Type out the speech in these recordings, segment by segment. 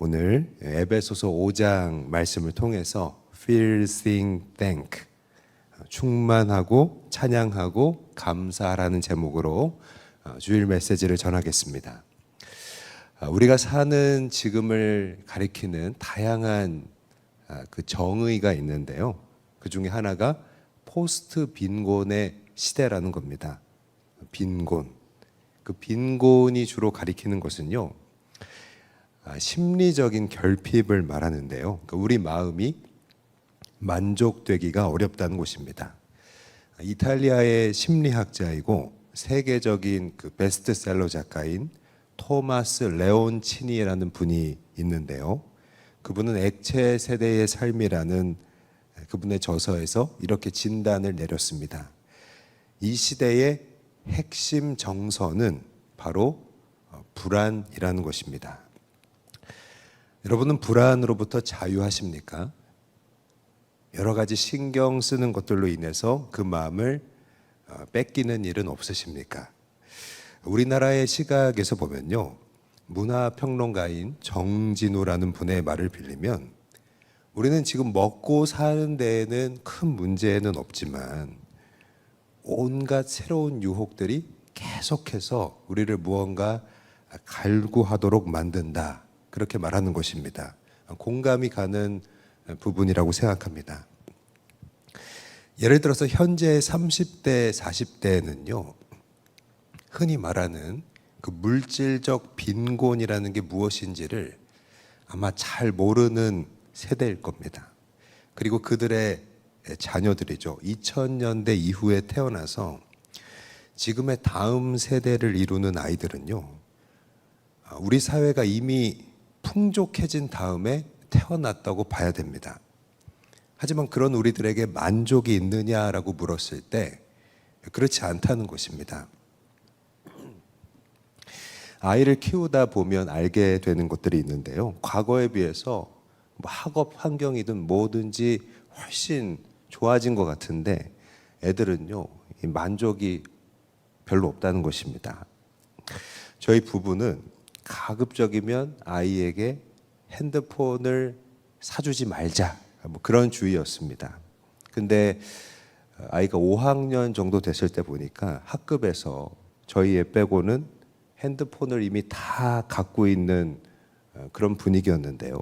오늘 에베소서 5장 말씀을 통해서 Feel, Sing, Thank, 충만하고 찬양하고 감사하라는 제목으로 주일 메시지를 전하겠습니다. 우리가 사는 지금을 가리키는 다양한 그 정의가 있는데요. 그 중에 하나가 포스트 빈곤의 시대라는 겁니다. 빈곤. 그 빈곤이 주로 가리키는 것은요, 심리적인 결핍을 말하는데요. 그러니까 우리 마음이 만족되기가 어렵다는 것입니다. 이탈리아의 심리학자이고 세계적인 그 베스트셀러 작가인 토마스 레온치니라는 분이 있는데요. 그분은 액체 세대의 삶이라는 그분의 저서에서 이렇게 진단을 내렸습니다. 이 시대의 핵심 정서는 바로 불안이라는 것입니다. 여러분은 불안으로부터 자유하십니까? 여러 가지 신경 쓰는 것들로 인해서 그 마음을 뺏기는 일은 없으십니까? 우리나라의 시각에서 보면요, 문화평론가인 정진우라는 분의 말을 빌리면 우리는 지금 먹고 사는 데에는 큰 문제는 없지만 온갖 새로운 유혹들이 계속해서 우리를 무언가 갈구하도록 만든다, 그렇게 말하는 것입니다. 공감이 가는 부분이라고 생각합니다. 예를 들어서 현재 30대, 40대는요, 흔히 말하는 그 물질적 빈곤이라는 게 무엇인지를 아마 잘 모르는 세대일 겁니다. 그리고 그들의 자녀들이죠. 2000년대 이후에 태어나서 지금의 다음 세대를 이루는 아이들은요, 우리 사회가 이미 풍족해진 다음에 태어났다고 봐야 됩니다. 하지만 그런 우리들에게 만족이 있느냐라고 물었을 때 그렇지 않다는 것입니다. 아이를 키우다 보면 알게 되는 것들이 있는데요. 과거에 비해서 학업 환경이든 뭐든지 훨씬 좋아진 것 같은데 애들은요, 만족이 별로 없다는 것입니다. 저희 부부는 가급적이면 아이에게 핸드폰을 사주지 말자, 그런 주의였습니다. 근데 아이가 5학년 정도 됐을 때 보니까 학급에서 저희 애 빼고는 핸드폰을 이미 다 갖고 있는 그런 분위기였는데요.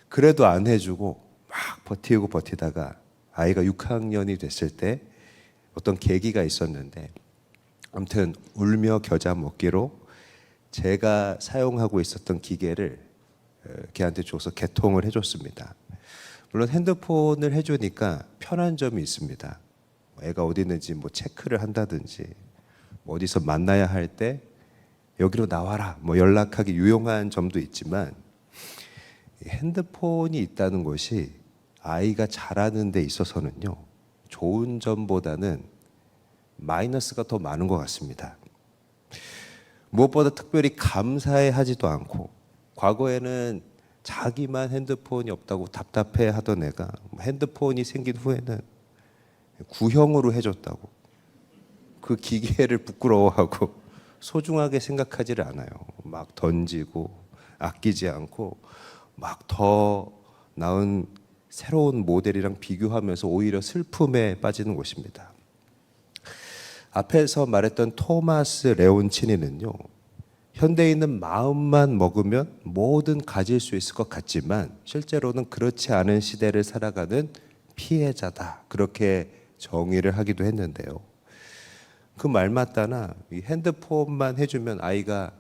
그래도 안 해주고 막 버티다가 아이가 6학년이 됐을 때 어떤 계기가 있었는데, 아무튼 울며 겨자 먹기로 제가 사용하고 있었던 기계를 걔한테 줘서 개통을 해줬습니다. 물론 핸드폰을 해주니까 편한 점이 있습니다. 애가 어디 있는지 체크를 한다든지, 어디서 만나야 할 때 여기로 나와라 연락하기 유용한 점도 있지만, 핸드폰이 있다는 것이 아이가 자라는 데 있어서는요, 좋은 점보다는 마이너스가 더 많은 것 같습니다. 무엇보다 특별히 감사해 하지도 않고, 과거에는 자기만 핸드폰이 없다고 답답해 하던 애가 핸드폰이 생긴 후에는 구형으로 해줬다고 그 기계를 부끄러워하고 소중하게 생각하지를 않아요. 막 던지고 아끼지 않고 막 더 나은 새로운 모델이랑 비교하면서 오히려 슬픔에 빠지는 것입니다. 앞에서 말했던 토마스 레온치니는요, 현대인은 마음만 먹으면 뭐든 가질 수 있을 것 같지만 실제로는 그렇지 않은 시대를 살아가는 피해자다, 그렇게 정의를 하기도 했는데요. 그 말 맞다나 이 핸드폰만 해주면 아이가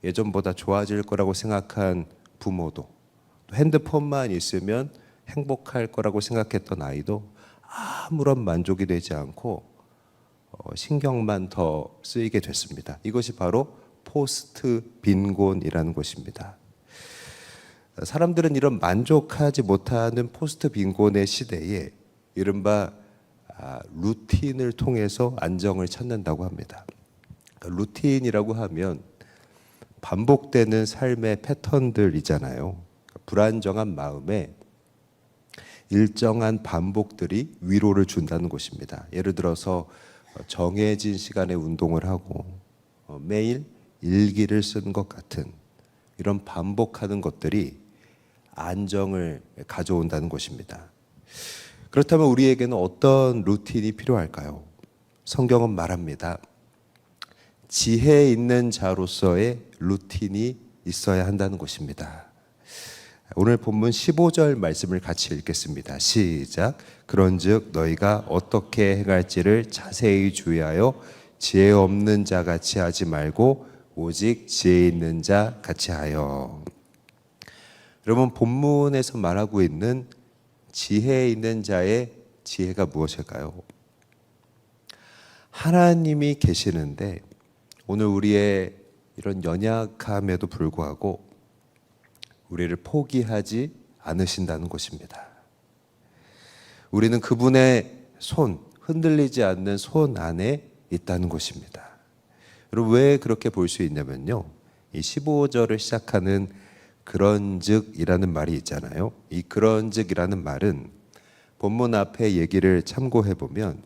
예전보다 좋아질 거라고 생각한 부모도, 또 핸드폰만 있으면 행복할 거라고 생각했던 아이도 아무런 만족이 되지 않고 신경만 더 쓰이게 됐습니다. 이것이 바로 포스트 빈곤이라는 것입니다. 사람들은 이런 만족하지 못하는 포스트 빈곤의 시대에 이른바 루틴을 통해서 안정을 찾는다고 합니다. 루틴이라고 하면 반복되는 삶의 패턴들이잖아요. 불안정한 마음에 일정한 반복들이 위로를 준다는 것입니다. 예를 들어서 정해진 시간에 운동을 하고 매일 일기를 쓴 것 같은 이런 반복하는 것들이 안정을 가져온다는 것입니다. 그렇다면 우리에게는 어떤 루틴이 필요할까요? 성경은 말합니다. 지혜 있는 자로서의 루틴이 있어야 한다는 것입니다. 오늘 본문 15절 말씀을 같이 읽겠습니다. 시작. 그런즉 너희가 어떻게 행할지를 자세히 주의하여 지혜 없는 자 같이 하지 말고 오직 지혜 있는 자 같이 하여. 여러분, 본문에서 말하고 있는 지혜 있는 자의 지혜가 무엇일까요? 하나님이 계시는데 오늘 우리의 이런 연약함에도 불구하고 우리를 포기하지 않으신다는 것입니다. 우리는 그분의 손, 흔들리지 않는 손 안에 있다는 것입니다. 여러분, 왜 그렇게 볼 수 있냐면요, 이 15절을 시작하는 그런즉이라는 말이 있잖아요. 이 그런즉이라는 말은 본문 앞에 얘기를 참고해 보면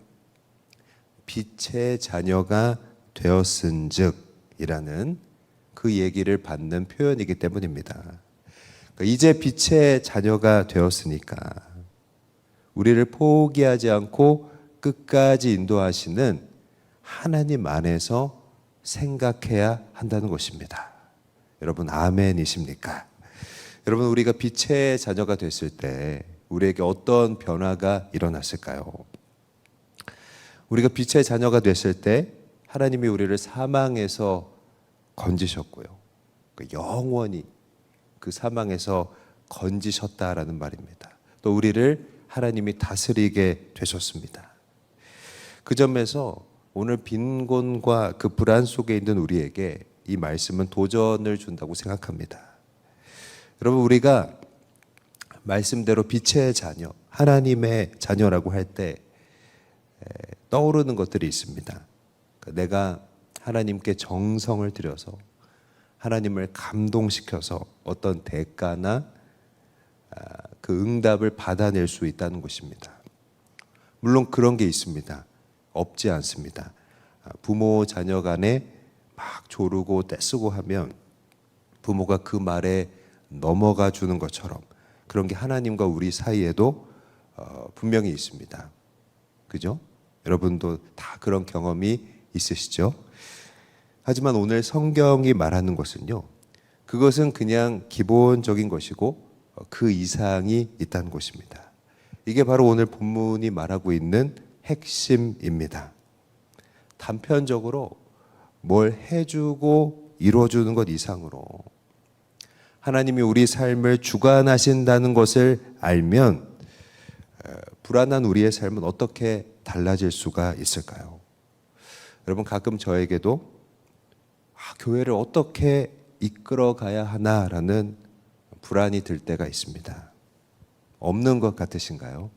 빛의 자녀가 되었은즉이라는 그 얘기를 받는 표현이기 때문입니다. 그러니까 이제 빛의 자녀가 되었으니까 우리를 포기하지 않고 끝까지 인도하시는 하나님 안에서 생각해야 한다는 것입니다. 여러분, 아멘이십니까? 여러분, 우리가 빛의 자녀가 됐을 때 우리에게 어떤 변화가 일어났을까요? 우리가 빛의 자녀가 됐을 때 하나님이 우리를 사망에서 건지셨고요, 영원히 그 사망에서 건지셨다라는 말입니다. 또 우리를 하나님이 다스리게 되셨습니다. 그 점에서 오늘 빈곤과 그 불안 속에 있는 우리에게 이 말씀은 도전을 준다고 생각합니다. 여러분, 우리가 말씀대로 빛의 자녀, 하나님의 자녀라고 할 때 떠오르는 것들이 있습니다. 내가 하나님께 정성을 들여서 하나님을 감동시켜서 어떤 대가나 그 응답을 받아낼 수 있다는 것입니다. 물론 그런 게 있습니다. 없지 않습니다. 부모 자녀 간에 막 조르고 떼쓰고 하면 부모가 그 말에 넘어가 주는 것처럼 그런 게 하나님과 우리 사이에도 분명히 있습니다. 그죠? 여러분도 다 그런 경험이 있으시죠? 하지만 오늘 성경이 말하는 것은요, 그것은 그냥 기본적인 것이고 그 이상이 있다는 것입니다. 이게 바로 오늘 본문이 말하고 있는 핵심입니다. 단편적으로 뭘 해주고 이루어주는 것 이상으로 하나님이 우리 삶을 주관하신다는 것을 알면 불안한 우리의 삶은 어떻게 달라질 수가 있을까요? 여러분, 가끔 저에게도 교회를 어떻게 이끌어 가야 하나라는 불안이 들 때가 있습니다. 없는 것 같으신가요?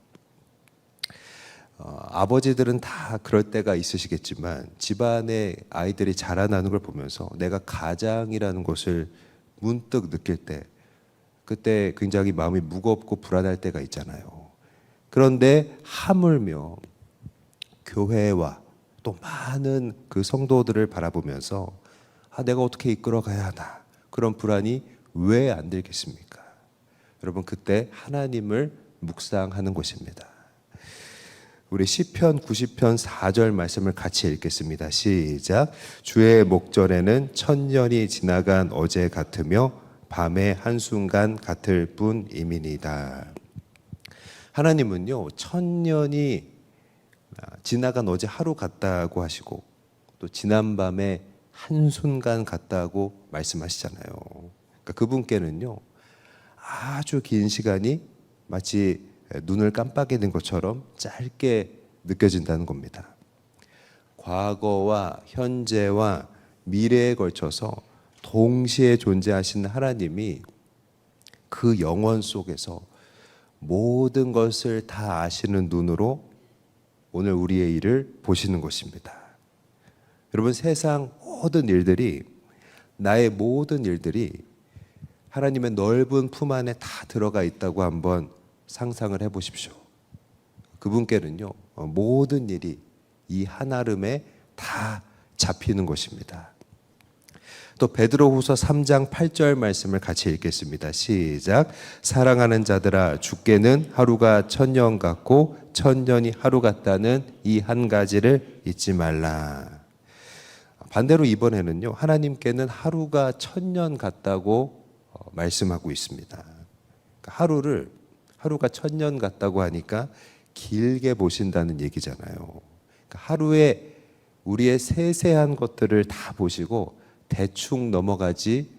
아버지들은 다 그럴 때가 있으시겠지만 집안의 아이들이 자라나는 걸 보면서 내가 가장이라는 것을 문득 느낄 때, 그때 굉장히 마음이 무겁고 불안할 때가 있잖아요. 그런데 하물며 교회와 또 많은 그 성도들을 바라보면서 내가 어떻게 이끌어 가야 하나, 그런 불안이 왜 안 들겠습니까? 여러분, 그때 하나님을 묵상하는 것입니다. 우리 시편 90편 4절 말씀을 같이 읽겠습니다. 시작. 주의 목전에는 천년이 지나간 어제 같으며 밤의 한순간 같을 뿐이니이다. 하나님은요, 천년이 지나간 어제 하루 같다고 하시고 또 지난 밤에 한순간 같다고 말씀하시잖아요. 그러니까 그분께는요, 아주 긴 시간이 마치 눈을 깜빡이는 것처럼 짧게 느껴진다는 겁니다. 과거와 현재와 미래에 걸쳐서 동시에 존재하시는 하나님이 그 영원 속에서 모든 것을 다 아시는 눈으로 오늘 우리의 일을 보시는 것입니다. 여러분, 세상 모든 일들이, 나의 모든 일들이 하나님의 넓은 품 안에 다 들어가 있다고 한번 상상을 해보십시오. 그분께는요, 모든 일이 이 한아름에 다 잡히는 것입니다. 또 베드로후서 3장 8절 말씀을 같이 읽겠습니다. 시작. 사랑하는 자들아, 주께는 하루가 천년 같고 천년이 하루 같다는 이 한 가지를 잊지 말라. 반대로 이번에는요, 하나님께는 하루가 천년 같다고 말씀하고 있습니다. 하루가 천년 같다고 하니까 길게 보신다는 얘기잖아요. 그러니까 하루에 우리의 세세한 것들을 다 보시고 대충 넘어가지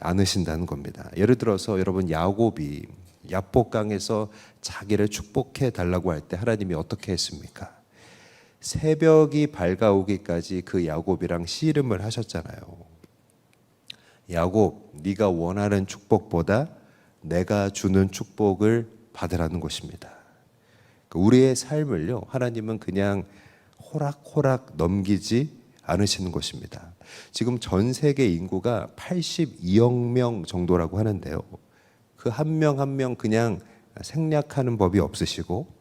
않으신다는 겁니다. 예를 들어서 여러분, 야곱이 야복강에서 자기를 축복해 달라고 할 때 하나님이 어떻게 했습니까? 새벽이 밝아오기까지 그 야곱이랑 씨름을 하셨잖아요. 야곱, 네가 원하는 축복보다 내가 주는 축복을 받으라는 것입니다. 우리의 삶을요, 하나님은 그냥 호락호락 넘기지 않으시는 것입니다. 지금 전 세계 인구가 82억 명 정도라고 하는데요, 그 한 명 한 명 그냥 생략하는 법이 없으시고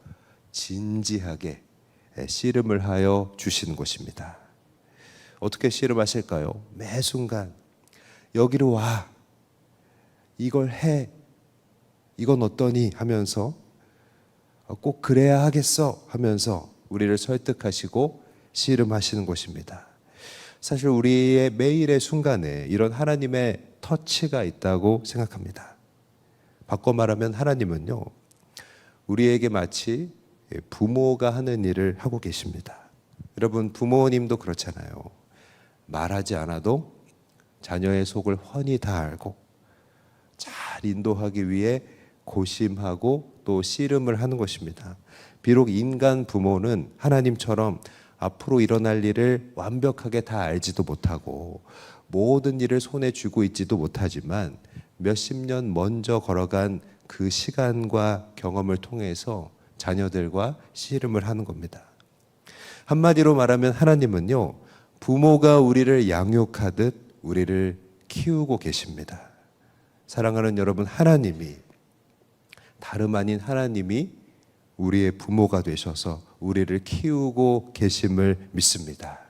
진지하게 씨름을 하여 주시는 것입니다. 어떻게 씨름하실까요? 매 순간 여기로 와, 이걸 해, 이건 어떠니 하면서 꼭 그래야 하겠어 하면서 우리를 설득하시고 씨름하시는 것입니다. 사실 우리의 매일의 순간에 이런 하나님의 터치가 있다고 생각합니다. 바꿔 말하면 하나님은요, 우리에게 마치 부모가 하는 일을 하고 계십니다. 여러분, 부모님도 그렇잖아요. 말하지 않아도 자녀의 속을 훤히 다 알고 잘 인도하기 위해 고심하고 또 씨름을 하는 것입니다. 비록 인간 부모는 하나님처럼 앞으로 일어날 일을 완벽하게 다 알지도 못하고 모든 일을 손에 쥐고 있지도 못하지만 몇십 년 먼저 걸어간 그 시간과 경험을 통해서 자녀들과 씨름을 하는 겁니다. 한마디로 말하면 하나님은요, 부모가 우리를 양육하듯 우리를 키우고 계십니다. 사랑하는 여러분, 하나님이, 다름 아닌 하나님이 우리의 부모가 되셔서 우리를 키우고 계심을 믿습니다.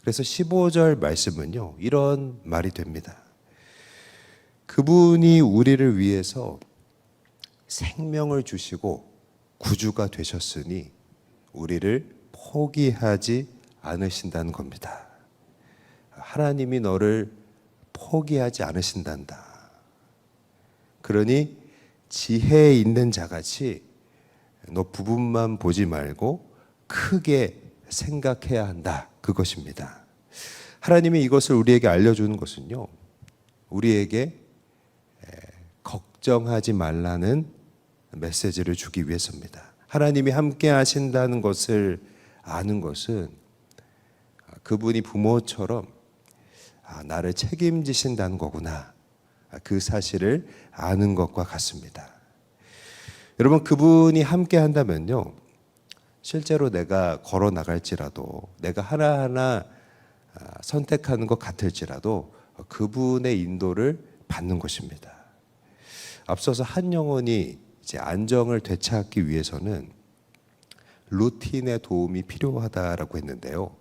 그래서 15절 말씀은요, 이런 말이 됩니다. 그분이 우리를 위해서 생명을 주시고 구주가 되셨으니 우리를 포기하지 않으신다는 겁니다. 하나님이 너를 포기하지 않으신단다. 그러니 지혜에 있는 자같이 너 부분만 보지 말고 크게 생각해야 한다. 그것입니다. 하나님이 이것을 우리에게 알려주는 것은요, 우리에게 걱정하지 말라는 메시지를 주기 위해서입니다. 하나님이 함께 하신다는 것을 아는 것은 그분이 부모처럼 나를 책임지신다는 거구나, 그 사실을 아는 것과 같습니다. 여러분, 그분이 함께 한다면요, 실제로 내가 걸어 나갈지라도, 내가 하나하나 선택하는 것 같을지라도 그분의 인도를 받는 것입니다. 앞서서 한 영혼이 이제 안정을 되찾기 위해서는 루틴의 도움이 필요하다라고 했는데요,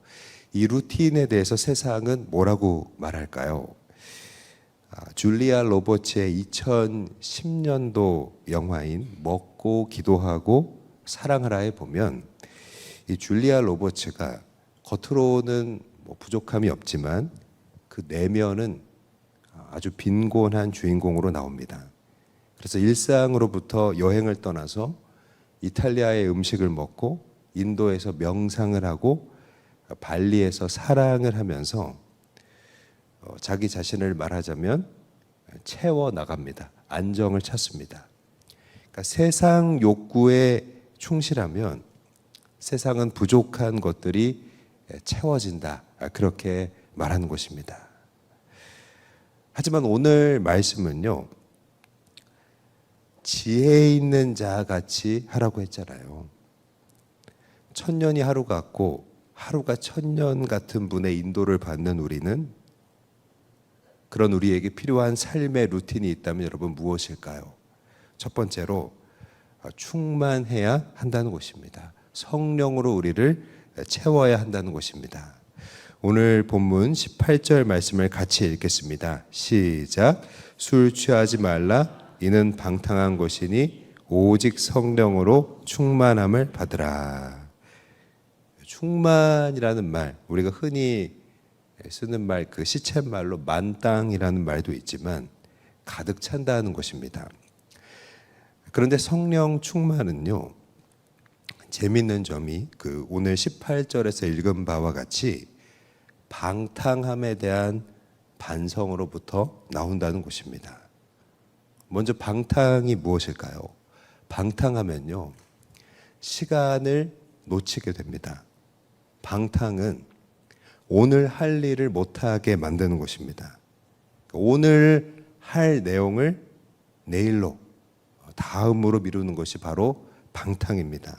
이 루틴에 대해서 세상은 뭐라고 말할까요? 줄리아 로버츠의 2010년도 영화인 먹고 기도하고 사랑하라에 보면 이 줄리아 로버츠가 겉으로는 부족함이 없지만 그 내면은 아주 빈곤한 주인공으로 나옵니다. 그래서 일상으로부터 여행을 떠나서 이탈리아의 음식을 먹고 인도에서 명상을 하고 발리에서 사랑을 하면서 자기 자신을 말하자면 채워 나갑니다. 안정을 찾습니다. 그러니까 세상 욕구에 충실하면 세상은 부족한 것들이 채워진다. 그렇게 말하는 것입니다. 하지만 오늘 말씀은요, 지혜 있는 자 같이 하라고 했잖아요. 천년이 하루 같고 하루가 천년 같은 분의 인도를 받는 우리는, 그런 우리에게 필요한 삶의 루틴이 있다면 여러분 무엇일까요? 첫 번째로 충만해야 한다는 것입니다. 성령으로 우리를 채워야 한다는 것입니다. 오늘 본문 18절 말씀을 같이 읽겠습니다. 시작. 술 취하지 말라. 이는 방탕한 것이니 오직 성령으로 충만함을 받으라. 충만이라는 말, 우리가 흔히 쓰는 말, 그 시쳇말로 만땅이라는 말도 있지만 가득 찬다는 것입니다. 그런데 성령 충만은요, 재밌는 점이 그 오늘 18절에서 읽은 바와 같이 방탕함에 대한 반성으로부터 나온다는 것입니다. 먼저 방탕이 무엇일까요? 방탕하면요, 시간을 놓치게 됩니다. 방탕은 오늘 할 일을 못하게 만드는 것입니다. 오늘 할 내용을 내일로, 다음으로 미루는 것이 바로 방탕입니다.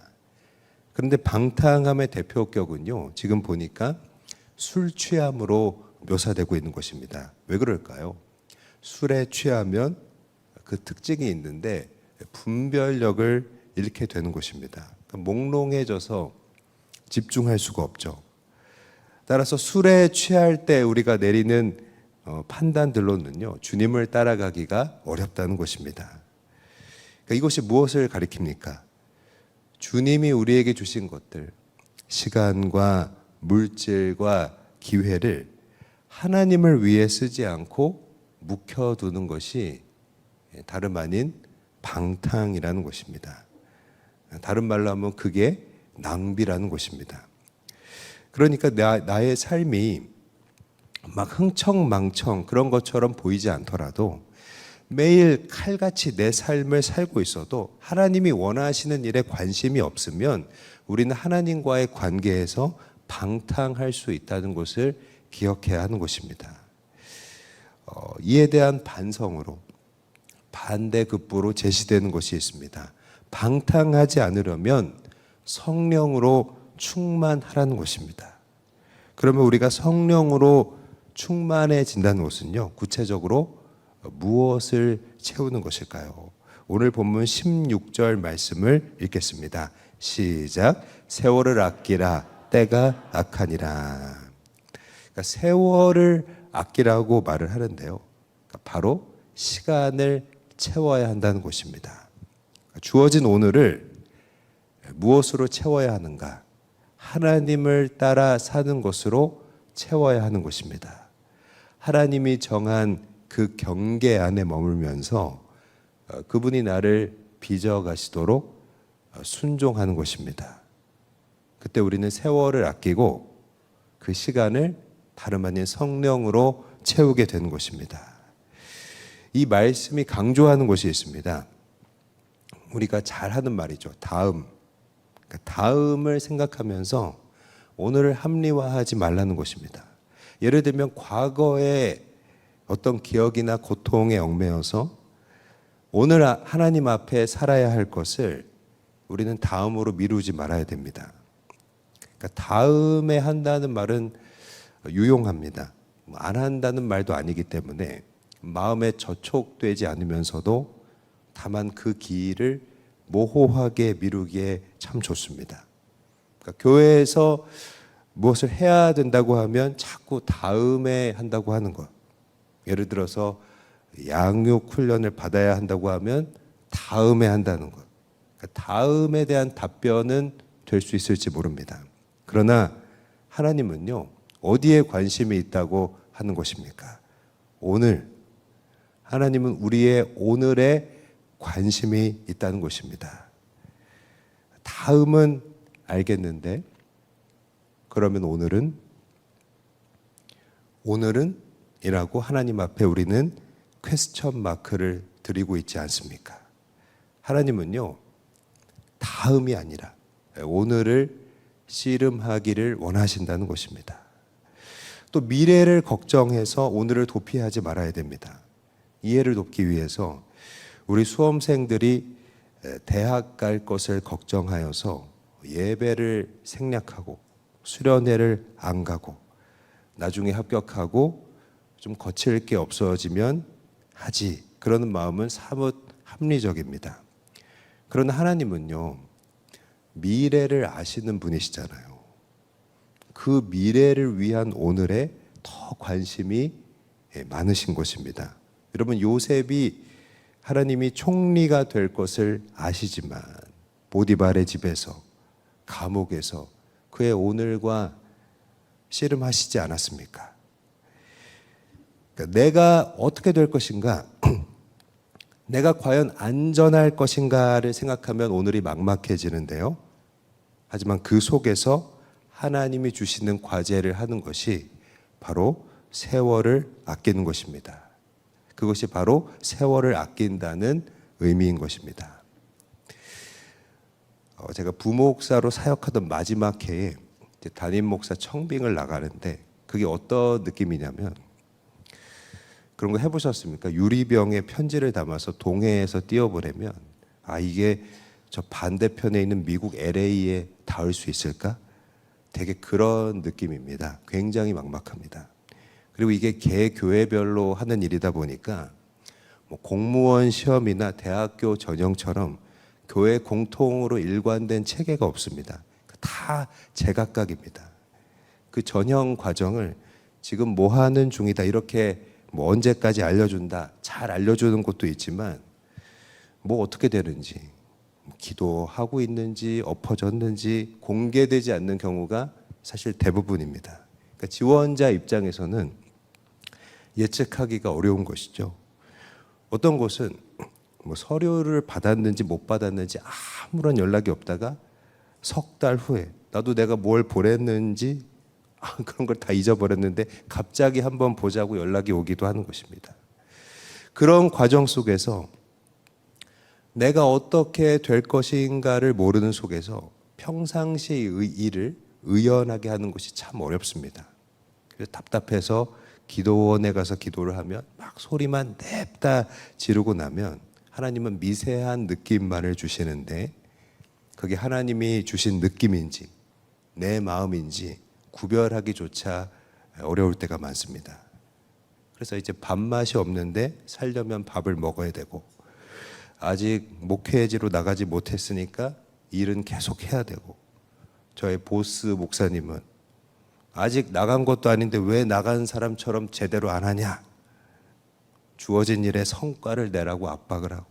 그런데 방탕함의 대표격은요, 지금 보니까 술 취함으로 묘사되고 있는 것입니다. 왜 그럴까요? 술에 취하면 그 특징이 있는데 분별력을 잃게 되는 것입니다. 그러니까 몽롱해져서 집중할 수가 없죠. 따라서 술에 취할 때 우리가 내리는 판단들로는요, 주님을 따라가기가 어렵다는 것입니다. 그러니까 이것이 무엇을 가리킵니까? 주님이 우리에게 주신 것들, 시간과 물질과 기회를 하나님을 위해 쓰지 않고 묵혀두는 것이 다름 아닌 방탕이라는 것입니다. 다른 말로 하면 그게 낭비라는 것입니다. 그러니까 나의 삶이 막 흥청망청 그런 것처럼 보이지 않더라도 매일 칼같이 내 삶을 살고 있어도 하나님이 원하시는 일에 관심이 없으면 우리는 하나님과의 관계에서 방탕할 수 있다는 것을 기억해야 하는 것입니다. 이에 대한 반성으로 반대급부로 제시되는 것이 있습니다. 방탕하지 않으려면 성령으로 충만하라는 것입니다. 그러면 우리가 성령으로 충만해진다는 것은요, 구체적으로 무엇을 채우는 것일까요? 오늘 본문 16절 말씀을 읽겠습니다. 시작. 세월을 아끼라. 때가 악하니라. 그러니까 세월을 아끼라고 말을 하는데요, 그러니까 바로 시간을 채워야 한다는 것입니다. 주어진 오늘을 무엇으로 채워야 하는가? 하나님을 따라 사는 것으로 채워야 하는 것입니다. 하나님이 정한 그 경계 안에 머물면서 그분이 나를 빚어가시도록 순종하는 것입니다. 그때 우리는 세월을 아끼고 그 시간을 다름 아닌 성령으로 채우게 되는 것입니다. 이 말씀이 강조하는 것이 있습니다. 우리가 잘 하는 말이죠. 다음. 그러니까 다음을 생각하면서 오늘을 합리화하지 말라는 것입니다. 예를 들면 과거에 어떤 기억이나 고통에 얽매여서 오늘 하나님 앞에 살아야 할 것을 우리는 다음으로 미루지 말아야 됩니다. 그러니까 다음에 한다는 말은 유용합니다. 안 한다는 말도 아니기 때문에 마음에 저촉되지 않으면서도 다만 그 길을 모호하게 미루기에 참 좋습니다. 그러니까 교회에서 무엇을 해야 된다고 하면 자꾸 다음에 한다고 하는 것. 예를 들어서 양육 훈련을 받아야 한다고 하면 다음에 한다는 것. 그러니까 다음에 대한 답변은 될 수 있을지 모릅니다. 그러나 하나님은요, 어디에 관심이 있다고 하는 것입니까? 오늘. 하나님은 우리의 오늘에 관심이 있다는 것입니다. 다음은 알겠는데, 그러면 오늘은 이라고 하나님 앞에 우리는 퀘스천 마크를 드리고 있지 않습니까? 하나님은요, 다음이 아니라 오늘을 씨름하기를 원하신다는 것입니다. 또 미래를 걱정해서 오늘을 도피하지 말아야 됩니다. 이해를 돕기 위해서 우리 수험생들이 대학 갈 것을 걱정하여서 예배를 생략하고 수련회를 안 가고 나중에 합격하고 좀 거칠 게 없어지면 하지, 그러는 마음은 사뭇 합리적입니다. 그러나 하나님은요, 미래를 아시는 분이시잖아요. 그 미래를 위한 오늘에 더 관심이 많으신 것입니다. 여러분, 요셉이 하나님이 총리가 될 것을 아시지만 보디발의 집에서, 감옥에서 그의 오늘과 씨름하시지 않았습니까? 그러니까 내가 어떻게 될 것인가, 내가 과연 안전할 것인가를 생각하면 오늘이 막막해지는데요. 하지만 그 속에서 하나님이 주시는 과제를 하는 것이 바로 세월을 아끼는 것입니다. 그것이 바로 세월을 아낀다는 의미인 것입니다. 제가 부목사로 사역하던 마지막 해에 담임 목사 청빙을 나가는데 그게 어떤 느낌이냐면, 그런 거 해보셨습니까? 유리병에 편지를 담아서 동해에서 띄워보내면 이게 저 반대편에 있는 미국 LA에 닿을 수 있을까? 되게 그런 느낌입니다. 굉장히 막막합니다. 그리고 이게 개 교회별로 하는 일이다 보니까 뭐 공무원 시험이나 대학교 전형처럼 교회 공통으로 일관된 체계가 없습니다. 다 제각각입니다. 그 전형 과정을 지금 뭐 하는 중이다, 이렇게 뭐 언제까지 알려준다, 잘 알려주는 곳도 있지만 뭐 어떻게 되는지, 기도하고 있는지 엎어졌는지 공개되지 않는 경우가 사실 대부분입니다. 그러니까 지원자 입장에서는 예측하기가 어려운 것이죠. 어떤 곳은 뭐 서류를 받았는지 못 받았는지 아무런 연락이 없다가 석 달 후에 나도 내가 뭘 보냈는지 그런 걸 다 잊어버렸는데 갑자기 한번 보자고 연락이 오기도 하는 것입니다. 그런 과정 속에서 내가 어떻게 될 것인가를 모르는 속에서 평상시의 일을 의연하게 하는 것이 참 어렵습니다. 그래서 답답해서 기도원에 가서 기도를 하면 막 소리만 냅다 지르고 나면 하나님은 미세한 느낌만을 주시는데 그게 하나님이 주신 느낌인지 내 마음인지 구별하기조차 어려울 때가 많습니다. 그래서 이제 밥맛이 없는데 살려면 밥을 먹어야 되고, 아직 목회지로 나가지 못했으니까 일은 계속 해야 되고, 저의 보스 목사님은 아직 나간 것도 아닌데 왜 나간 사람처럼 제대로 안 하냐, 주어진 일에 성과를 내라고 압박을 하고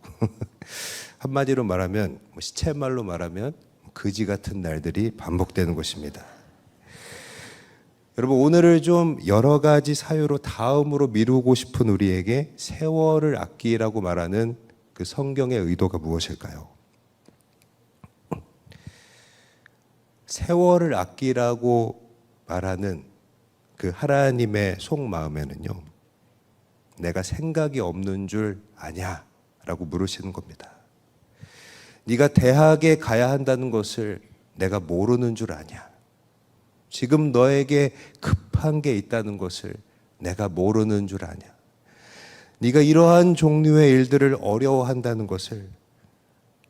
한마디로 말하면, 시쳇말로 말하면 거지 같은 날들이 반복되는 것입니다. 여러분, 오늘을 좀 여러 가지 사유로 다음으로 미루고 싶은 우리에게 세월을 아끼라고 말하는 그 성경의 의도가 무엇일까요? 세월을 아끼라고 말하는 그 하나님의 속마음에는요, 내가 생각이 없는 줄 아냐? 라고 물으시는 겁니다. 네가 대학에 가야 한다는 것을 내가 모르는 줄 아냐? 지금 너에게 급한 게 있다는 것을 내가 모르는 줄 아냐? 네가 이러한 종류의 일들을 어려워한다는 것을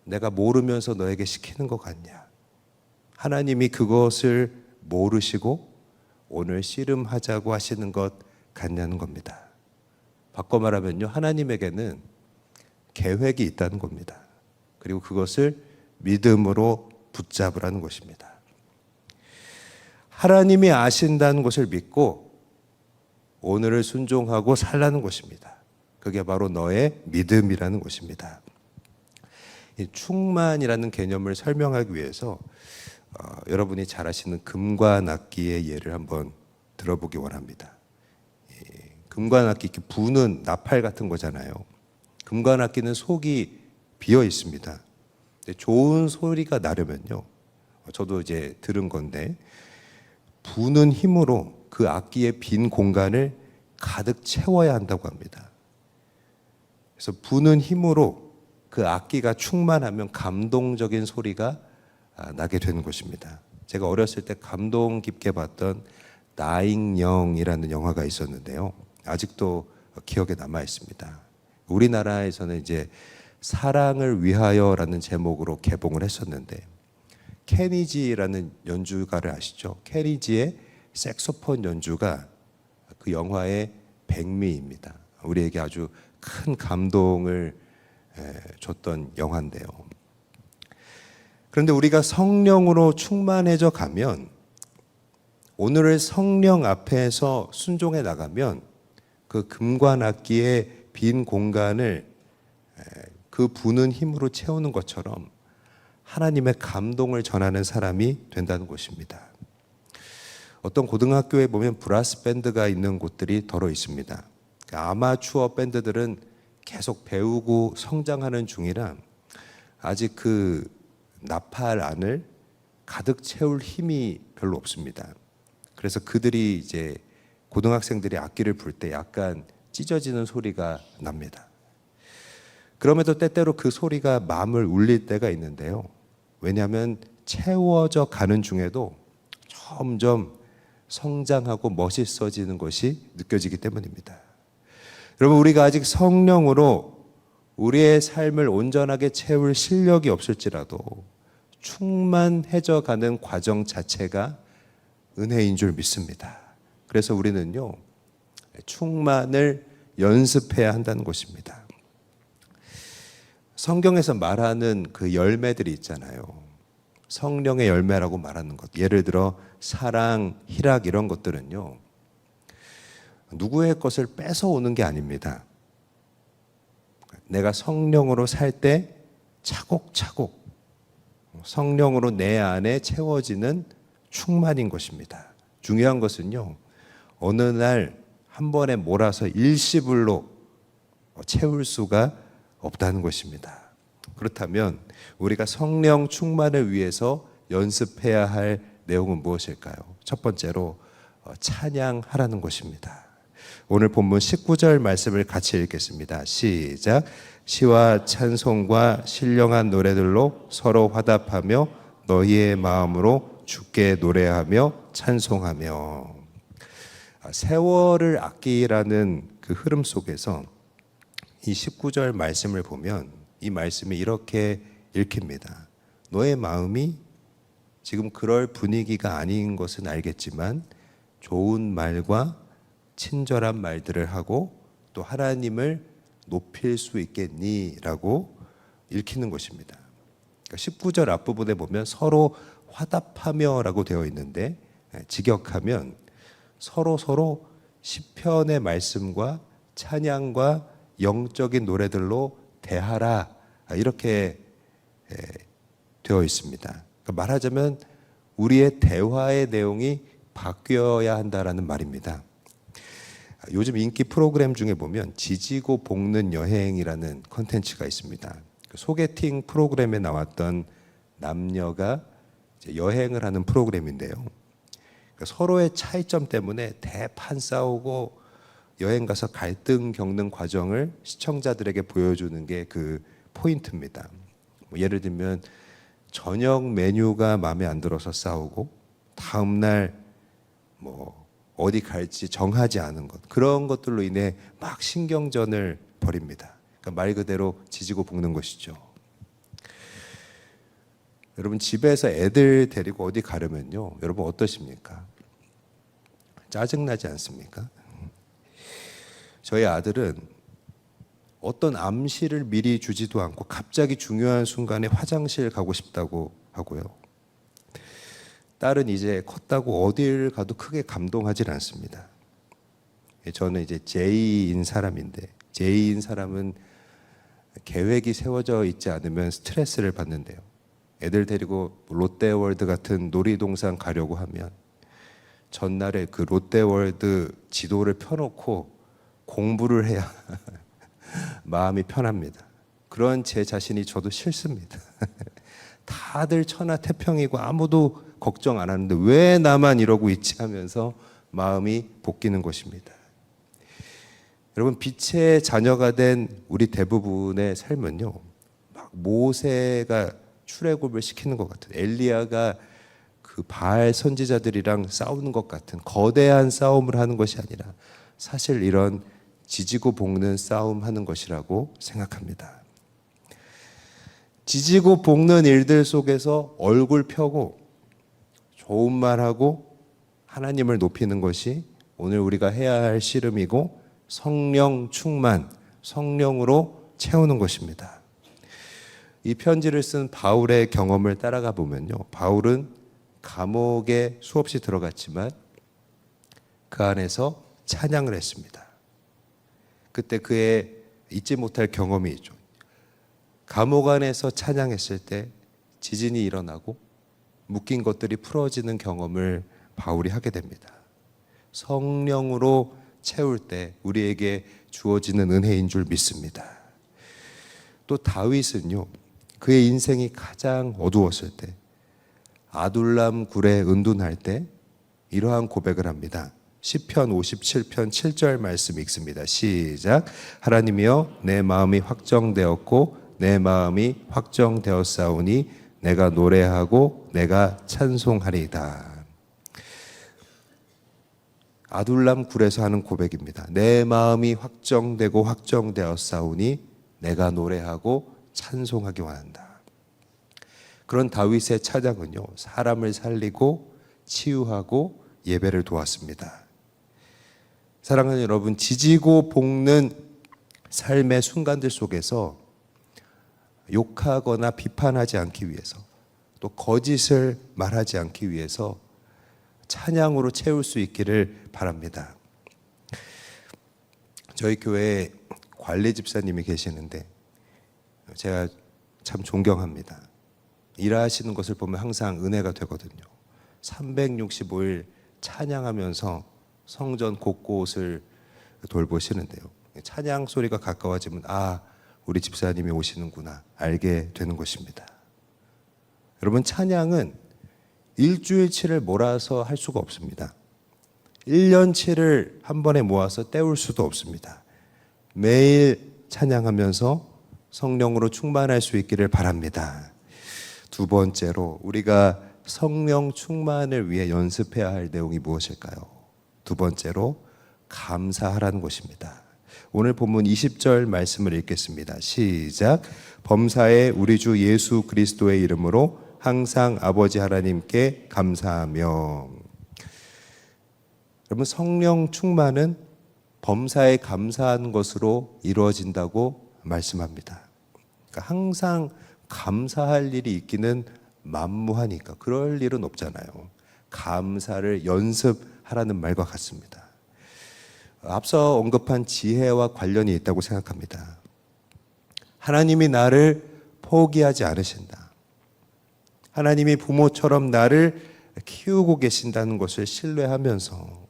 내가 모르면서 너에게 시키는 것 같냐? 하나님이 그것을 모르시고 오늘 씨름하자고 하시는 것 같냐는 겁니다. 바꿔 말하면요, 하나님에게는 계획이 있다는 겁니다. 그리고 그것을 믿음으로 붙잡으라는 것입니다. 하나님이 아신다는 것을 믿고 오늘을 순종하고 살라는 것입니다. 그게 바로 너의 믿음이라는 것입니다. 이 충만이라는 개념을 설명하기 위해서 여러분이 잘 아시는 금과 낙기의 예를 한번 들어보기 원합니다. 금과 낙기, 이렇게 부는 나팔 같은 거잖아요. 금과 낙기는 속이 비어 있습니다. 좋은 소리가 나려면요, 저도 이제 들은 건데, 부는 힘으로 그 악기의 빈 공간을 가득 채워야 한다고 합니다. 그래서 부는 힘으로 그 악기가 충만하면 감동적인 소리가 나게 되는 것입니다. 제가 어렸을 때 감동 깊게 봤던 나잉영이라는 영화가 있었는데요, 아직도 기억에 남아 있습니다. 우리나라에서는 이제 사랑을 위하여라는 제목으로 개봉을 했었는데, 케니지라는 연주가를 아시죠? 케니지의 색소폰 연주가 그 영화의 백미입니다. 우리에게 아주 큰 감동을 줬던 영화인데요. 그런데 우리가 성령으로 충만해져 가면 오늘을 성령 앞에서 순종해 나가면 그 금관 악기의 빈 공간을 그 부는 힘으로 채우는 것처럼 하나님의 감동을 전하는 사람이 된다는 것입니다. 어떤 고등학교에 보면 브라스 밴드가 있는 곳들이 더러 있습니다. 아마추어 밴드들은 계속 배우고 성장하는 중이라 아직 그 나팔 안을 가득 채울 힘이 별로 없습니다. 그래서 그들이 이제 고등학생들이 악기를 불 때 약간 찢어지는 소리가 납니다. 그럼에도 때때로 그 소리가 마음을 울릴 때가 있는데요. 왜냐하면 채워져 가는 중에도 점점 성장하고 멋있어지는 것이 느껴지기 때문입니다. 여러분, 우리가 아직 성령으로 우리의 삶을 온전하게 채울 실력이 없을지라도 충만해져 가는 과정 자체가 은혜인 줄 믿습니다. 그래서 우리는요, 충만을 연습해야 한다는 것입니다. 성경에서 말하는 그 열매들이 있잖아요. 성령의 열매라고 말하는 것. 예를 들어 사랑, 희락 이런 것들은요, 누구의 것을 뺏어오는 게 아닙니다. 내가 성령으로 살 때 차곡차곡 성령으로 내 안에 채워지는 충만인 것입니다. 중요한 것은요, 어느 날 한 번에 몰아서 일시불로 채울 수가 없다는 것입니다. 그렇다면 우리가 성령 충만을 위해서 연습해야 할 내용은 무엇일까요? 첫 번째로 찬양하라는 것입니다. 오늘 본문 19절 말씀을 같이 읽겠습니다. 시작. 시와 찬송과 신령한 노래들로 서로 화답하며 너희의 마음으로 주께 노래하며 찬송하며. 세월을 아끼라는 그 흐름 속에서 이 19절 말씀을 보면 이 말씀이 이렇게 읽힙니다. 너의 마음이 지금 그럴 분위기가 아닌 것은 알겠지만 좋은 말과 친절한 말들을 하고 또 하나님을 높일 수 있겠니? 라고 읽히는 것입니다. 그러니까 19절 앞부분에 보면 서로 화답하며 라고 되어 있는데 직역하면 서로 시편의 말씀과 찬양과 영적인 노래들로 대하라 이렇게 되어 있습니다. 그러니까 말하자면 우리의 대화의 내용이 바뀌어야 한다라는 말입니다. 요즘 인기 프로그램 중에 보면 지지고 볶는 여행이라는 컨텐츠가 있습니다. 소개팅 프로그램에 나왔던 남녀가 여행을 하는 프로그램인데요. 서로의 차이점 때문에 대판 싸우고 여행 가서 갈등 겪는 과정을 시청자들에게 보여주는 게 그 포인트입니다. 예를 들면 저녁 메뉴가 마음에 안 들어서 싸우고 다음날 어디 갈지 정하지 않은 것, 그런 것들로 인해 막 신경전을 벌입니다. 그러니까 말 그대로 지지고 볶는 것이죠. 여러분, 집에서 애들 데리고 어디 가려면요, 여러분 어떠십니까? 짜증나지 않습니까? 저희 아들은 어떤 암시를 미리 주지도 않고 갑자기 중요한 순간에 화장실 가고 싶다고 하고요. 딸은 이제 컸다고 어딜 가도 크게 감동하지 않습니다. 저는 이제 J인 사람인데, J인 사람은 계획이 세워져 있지 않으면 스트레스를 받는데요. 애들 데리고 롯데월드 같은 놀이동산 가려고 하면 전날에 그 롯데월드 지도를 펴놓고 공부를 해야 마음이 편합니다. 그런 제 자신이 저도 싫습니다. 다들 천하태평이고 아무도 걱정 안 하는데 왜 나만 이러고 있지 하면서 마음이 볶이는 것입니다. 여러분, 빛의 자녀가 된 우리 대부분의 삶은요, 막 모세가 출애굽을 시키는 것 같은, 엘리야가 그 바알 선지자들이랑 싸우는 것 같은 거대한 싸움을 하는 것이 아니라 사실 이런 지지고 볶는 싸움 하는 것이라고 생각합니다. 지지고 볶는 일들 속에서 얼굴 펴고 좋은 말하고 하나님을 높이는 것이 오늘 우리가 해야 할 씨름이고 성령 충만, 성령으로 채우는 것입니다. 이 편지를 쓴 바울의 경험을 따라가 보면요, 바울은 감옥에 수없이 들어갔지만 그 안에서 찬양을 했습니다. 그때 그의 잊지 못할 경험이 있죠. 감옥 안에서 찬양했을 때 지진이 일어나고 묶인 것들이 풀어지는 경험을 바울이 하게 됩니다. 성령으로 채울 때 우리에게 주어지는 은혜인 줄 믿습니다. 또 다윗은요, 그의 인생이 가장 어두웠을 때, 아둘람 굴에 은둔할 때 이러한 고백을 합니다. 시편 57편 7절 말씀 읽습니다. 시작. 하나님이여, 내 마음이 확정되었고 내 마음이 확정되었사오니 내가 노래하고 내가 찬송하리이다. 아둘람 굴에서 하는 고백입니다. 내 마음이 확정되고 확정되었사오니 내가 노래하고 찬송하기 원한다. 그런 다윗의 찬양은요, 사람을 살리고 치유하고 예배를 도왔습니다. 사랑하는 여러분, 지지고 볶는 삶의 순간들 속에서 욕하거나 비판하지 않기 위해서, 또 거짓을 말하지 않기 위해서 찬양으로 채울 수 있기를 바랍니다. 저희 교회에 관리 집사님이 계시는데 제가 참 존경합니다. 일하시는 것을 보면 항상 은혜가 되거든요. 365일 찬양하면서 성전 곳곳을 돌보시는데요. 찬양 소리가 가까워지면 우리 집사님이 오시는구나 알게 되는 것입니다. 여러분, 찬양은 일주일치를 몰아서 할 수가 없습니다. 1년치를 한 번에 모아서 때울 수도 없습니다. 매일 찬양하면서 성령으로 충만할 수 있기를 바랍니다. 두 번째로 우리가 성령 충만을 위해 연습해야 할 내용이 무엇일까요? 두 번째로 감사하라는 것입니다. 오늘 본문 20절 말씀을 읽겠습니다. 시작. 범사에 우리 주 예수 그리스도의 이름으로 항상 아버지 하나님께 감사하며. 여러분, 성령 충만은 범사에 감사하는 것으로 이루어진다고 말씀합니다. 그러니까 항상 감사할 일이 있기는 만무하니까 그럴 일은 없잖아요. 감사를 연습하라는 말과 같습니다. 앞서 언급한 지혜와 관련이 있다고 생각합니다. 하나님이 나를 포기하지 않으신다. 하나님이 부모처럼 나를 키우고 계신다는 것을 신뢰하면서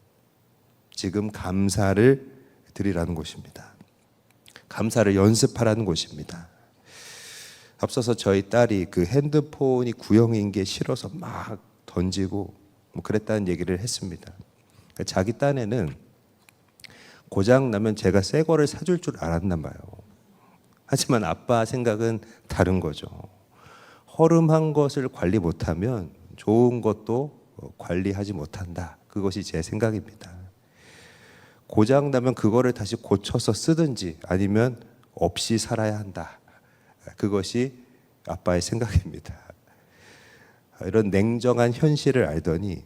지금 감사를 드리라는 것입니다. 감사를 연습하라는 것입니다. 앞서서 저희 딸이 그 핸드폰이 구형인 게 싫어서 막 던지고 그랬다는 얘기를 했습니다. 자기 딴에는 고장 나면 제가 새 거를 사줄 줄 알았나 봐요. 하지만 아빠 생각은 다른 거죠. 허름한 것을 관리 못하면 좋은 것도 관리하지 못한다. 그것이 제 생각입니다. 고장 나면 그거를 다시 고쳐서 쓰든지 아니면 없이 살아야 한다. 그것이 아빠의 생각입니다. 이런 냉정한 현실을 알더니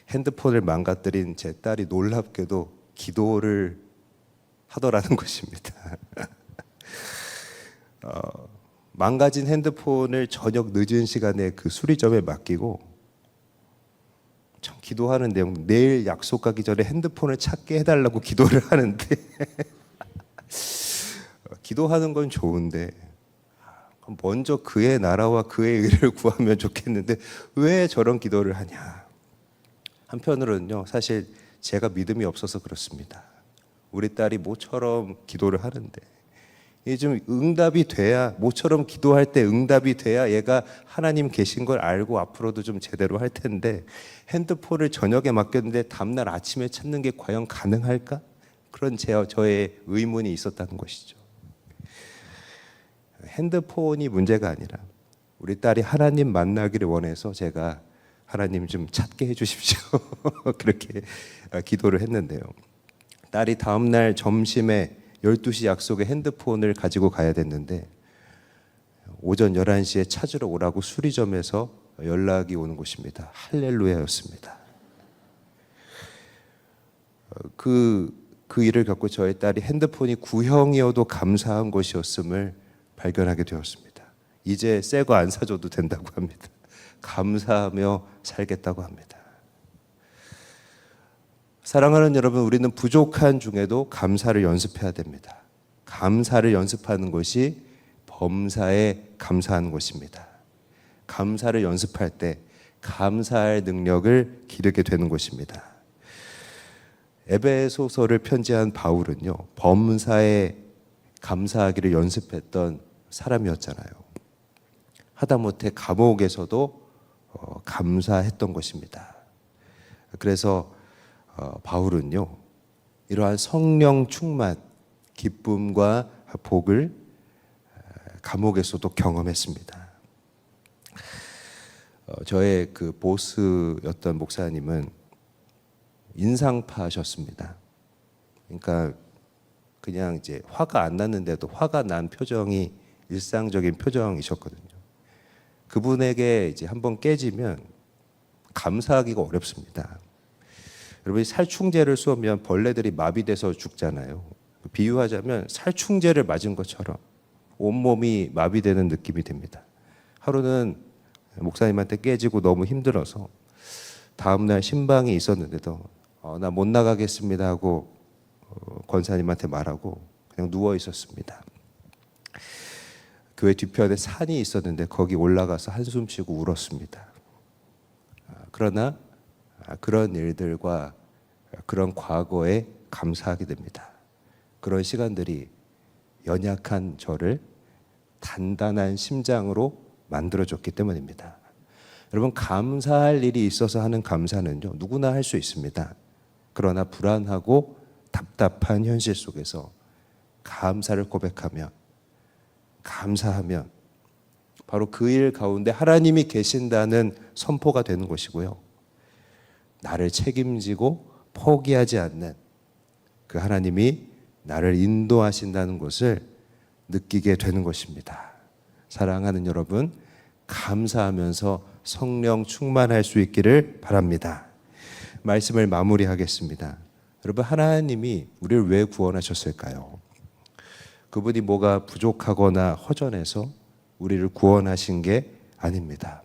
핸드폰을 망가뜨린 제 딸이 놀랍게도 기도를 하더라는 것입니다. 망가진 핸드폰을 저녁 늦은 시간에 그 수리점에 맡기고 참 기도하는 내용, 내일 약속 가기 전에 핸드폰을 찾게 해달라고 기도를 하는데 기도하는 건 좋은데 먼저 그의 나라와 그의 의를 구하면 좋겠는데 왜 저런 기도를 하냐. 한편으로는요, 사실 제가 믿음이 없어서 그렇습니다. 우리 딸이 모처럼 기도를 하는데 이게 좀 응답이 돼야, 모처럼 기도할 때 응답이 돼야 얘가 하나님 계신 걸 알고 앞으로도 좀 제대로 할 텐데 핸드폰을 저녁에 맡겼는데 다음날 아침에 찾는 게 과연 가능할까? 그런 저의 의문이 있었다는 것이죠. 핸드폰이 문제가 아니라 우리 딸이 하나님 만나기를 원해서 제가 하나님 좀 찾게 해주십시오. 그렇게 기도를 했는데요. 딸이 다음날 점심에 12시 약속에 핸드폰을 가지고 가야 됐는데 오전 11시에 찾으러 오라고 수리점에서 연락이 오는 것입니다. 할렐루야였습니다. 그 일을 겪고 저희 딸이 핸드폰이 구형이어도 감사한 것이었음을 발견하게 되었습니다. 이제 새 거 안 사줘도 된다고 합니다. 감사하며 살겠다고 합니다. 사랑하는 여러분, 우리는 부족한 중에도 감사를 연습해야 됩니다. 감사를 연습하는 것이 범사에 감사하는 것입니다. 감사를 연습할 때 감사할 능력을 기르게 되는 것입니다. 에베소서를 편지한 바울은요, 범사에 감사하기를 연습했던 사람이었잖아요. 하다못해 감옥에서도 감사했던 것입니다. 그래서 바울은요, 이러한 성령 충만, 기쁨과 복을 감옥에서도 경험했습니다. 저의 그 보스였던 목사님은 인상파셨습니다. 그러니까 그냥 이제 화가 안 났는데도 화가 난 표정이 일상적인 표정이셨거든요. 그분에게 이제 한번 깨지면 감사하기가 어렵습니다. 여러분이 살충제를 쏘면 벌레들이 마비돼서 죽잖아요. 비유하자면 살충제를 맞은 것처럼 온몸이 마비되는 느낌이 듭니다. 하루는 목사님한테 깨지고 너무 힘들어서 다음날 신방이 있었는데도 나 못 나가겠습니다 하고 권사님한테 말하고 그냥 누워 있었습니다. 교회 뒤편에 산이 있었는데 거기 올라가서 한숨 쉬고 울었습니다. 그러나 그런 일들과 그런 과거에 감사하게 됩니다. 그런 시간들이 연약한 저를 단단한 심장으로 만들어줬기 때문입니다. 여러분, 감사할 일이 있어서 하는 감사는요, 누구나 할 수 있습니다. 그러나 불안하고 답답한 현실 속에서 감사를 고백하며 감사하면 바로 그 일 가운데 하나님이 계신다는 선포가 되는 것이고요. 나를 책임지고 포기하지 않는 그 하나님이 나를 인도하신다는 것을 느끼게 되는 것입니다. 사랑하는 여러분, 감사하면서 성령 충만할 수 있기를 바랍니다. 말씀을 마무리하겠습니다. 여러분, 하나님이 우리를 왜 구원하셨을까요? 그분이 뭐가 부족하거나 허전해서 우리를 구원하신 게 아닙니다.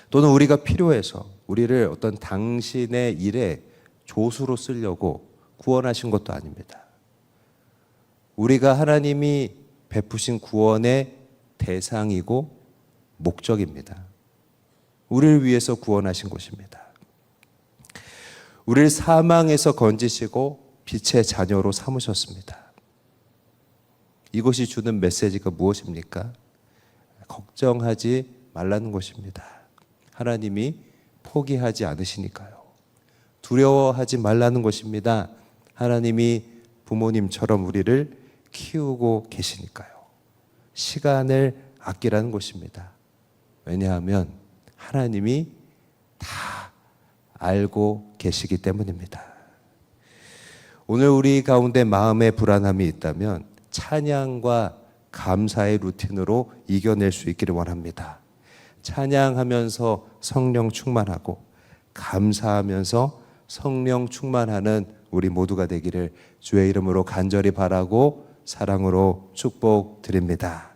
또는 우리가 필요해서 우리를 어떤 당신의 일에 조수로 쓰려고 구원하신 것도 아닙니다. 우리가 하나님이 베푸신 구원의 대상이고 목적입니다. 우리를 위해서 구원하신 것입니다. 우리를 사망에서 건지시고 빛의 자녀로 삼으셨습니다. 이것이 주는 메시지가 무엇입니까? 걱정하지 말라는 것입니다. 하나님이 포기하지 않으시니까요. 두려워하지 말라는 것입니다. 하나님이 부모님처럼 우리를 키우고 계시니까요. 시간을 아끼라는 것입니다. 왜냐하면 하나님이 다 알고 계시기 때문입니다. 오늘 우리 가운데 마음의 불안함이 있다면 찬양과 감사의 루틴으로 이겨낼 수 있기를 원합니다. 찬양하면서 성령 충만하고 감사하면서 성령 충만하는 우리 모두가 되기를 주의 이름으로 간절히 바라고 사랑으로 축복드립니다.